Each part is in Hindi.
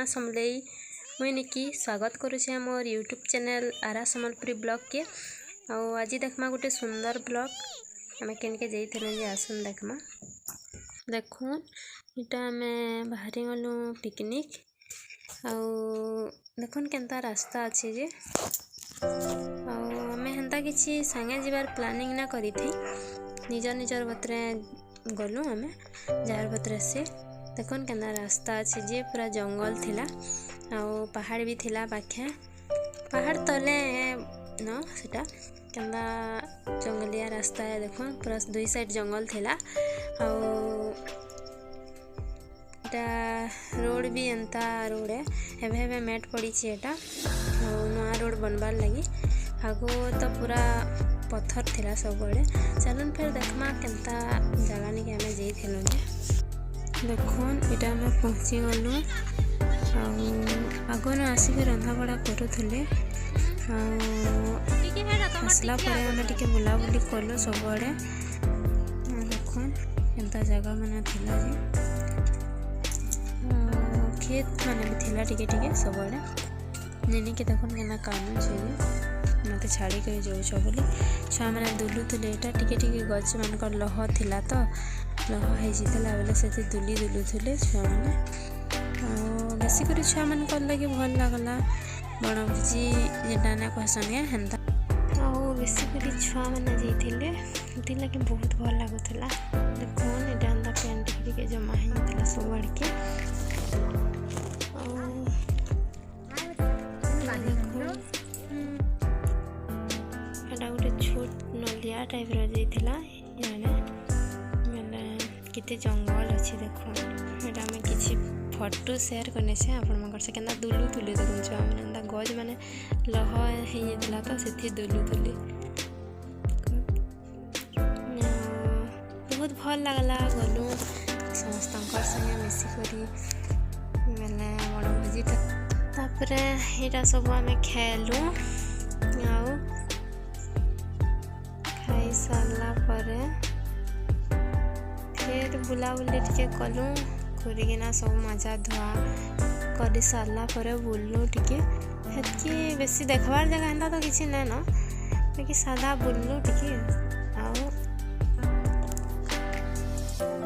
माँ समलेई मुई निकी स्वागत करुचे मोर यूट्यूब चैनल आरा सम्बलपुरी ब्लॉग के। आज देखमा गोटे सुंदर ब्लॉग आम के जाइए आसन देखमा। देखून इटा आम बाहरी गलु पिकनिक देखुन केनता रास्ता अच्छे जे आम हेन्ता किसी सांगे जीवार प्लानिंग ना करी थी निजर निजर बतरे गलु आम जार बतरे से देखुन केना रास्ता अच्छे जे पूरा जंगल थिला आउ पहाड़ भी थिला पाखे पहाड़ तले न सेटा केना जंगलिया रास्ता है। देखो पूरा दुई साइड जंगल थिला आउ एटा रोड भी एंता रोड है एभे एभे मैट पड़ी छी एटा आउ नया रोड बनबार लगी आगो तो पूरा पत्थर थिला सब बड़े। चलन फिर देखमा केनता जगह नहीं आम जाइलु जे देखुन इटा आम पहुँची गलु आग न आसिक रंधा बड़ा करूले आसला आम टे बुलाबुली कलु सब आड़े देखुन एंता जगह मन थिला जे खेत मान भी थिला टिके टिके सब आड़े निनी के देखुन केना काम छे मत छाड़ी कर जाऊछ बोली छुआ मैंने दुलुले यहाँ टिके टिके गच मान लह थिला तो लह होता बेले से दुली दुलुले छुआ मैंने बेस कर छुआ मान लगे भल लगला बनभोजी जेटा ना कहसन हेन्ता बेस कर छुआ मैंने जाइए लगे बहुत भल लगुला। देखुन एटा एंता पेन टिके जमा होता सब आड़ के गोटे छोट नलिया टाइप रहा केते जंगल अच्छी देखो एटा आम किसी फोटो शेयर करने से आपण से केना दुलु तुले देखुन छुआ मैंने गज मैंने लह होता तो से दुलु तुले बहुत भल लगला गलु समस्त संगे मिसिक मैंने बनभोजी तापर यहाँ सब आम खेलु आउ खाई सारा पर फिर बुलाबुली टिके कलु करना सब मजा धुआ कर सारा पर बुलु टिके हेतकी बेसी देखबार जगह हेन्ता तो किसी ना न बाकी सादा बुलु टिके आउ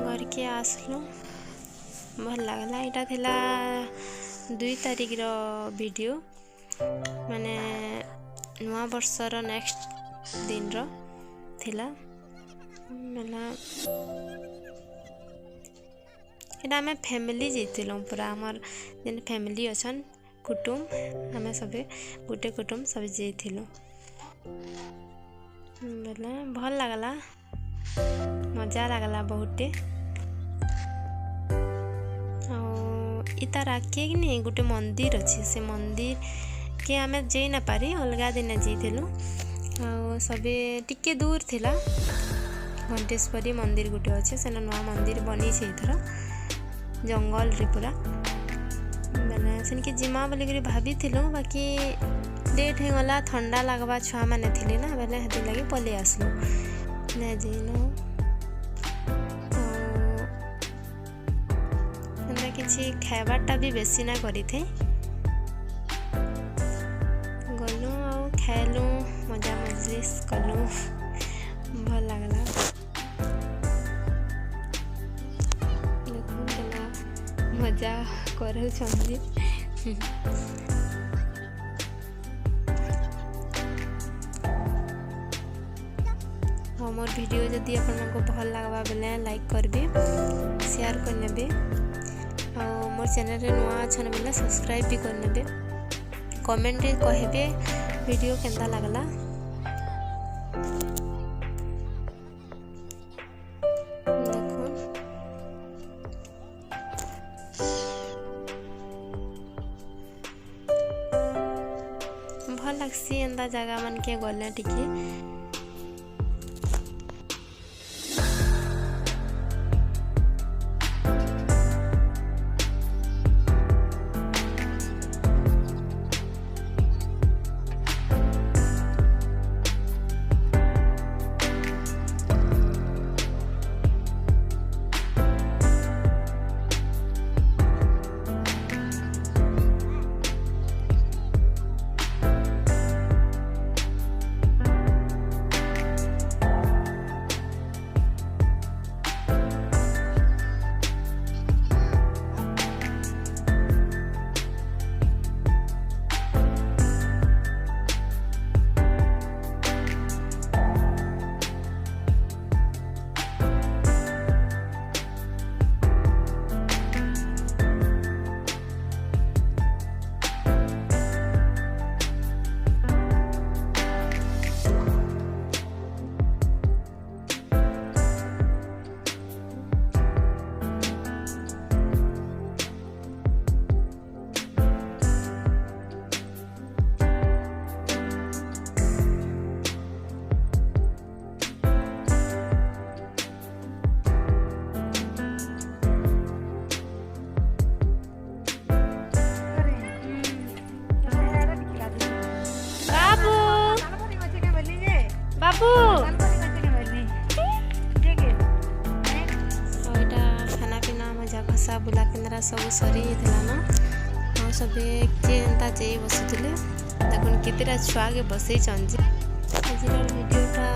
घर के आसलु भल लगला। यहाँ थिला 2 तारीख रो वीडियो माने नवा वर्षर नेक्स्ट दिन रो थिला मला एटा आम फैमिली जाइलु पूरा आमर जेन फैमिली अछन कुटुम आम सब गोटे कुटुम सब जाइलु बोले भल लगला मजा लगला बहुते इता राखे कि नहीं गोटे मंदिर अच्छे से मंदिर के आम जाई ना पारी अलगा दिन जाइलु सबे टिके दूर थिला घंटेश्वरी मंदिर गोटे अच्छे से नुआ मंदिर बनी से थर जंगल रे पूरा मैंने से जिमा बोलिक भाभी बाकी लेट हो गला ठंडा लगवा छुआ मैंने थे ना बेले हेती लगे पलि आसलु ना जाइनु किसी खाबारटा भी बेसी ना करी थे गलु आउ खेलु मजा मजलिस कलु भल लगला। मजा कर मोर वीडियो जदि आपको भल लगवा बेले लाइक करबे शेयर करने और मोर चैनल रे नुआ अच्छन बेले सब्सक्राइब भी करने कमेंट कहबे वीडियो केनता लगला। भल लगसी एंता जगह मन के गले टिके खसा बुला केन्द्रा सब सरी ना हाँ सबे किए एंता जे बसुले देखुन केतेटा छुआ के बसई आज वीडियोटा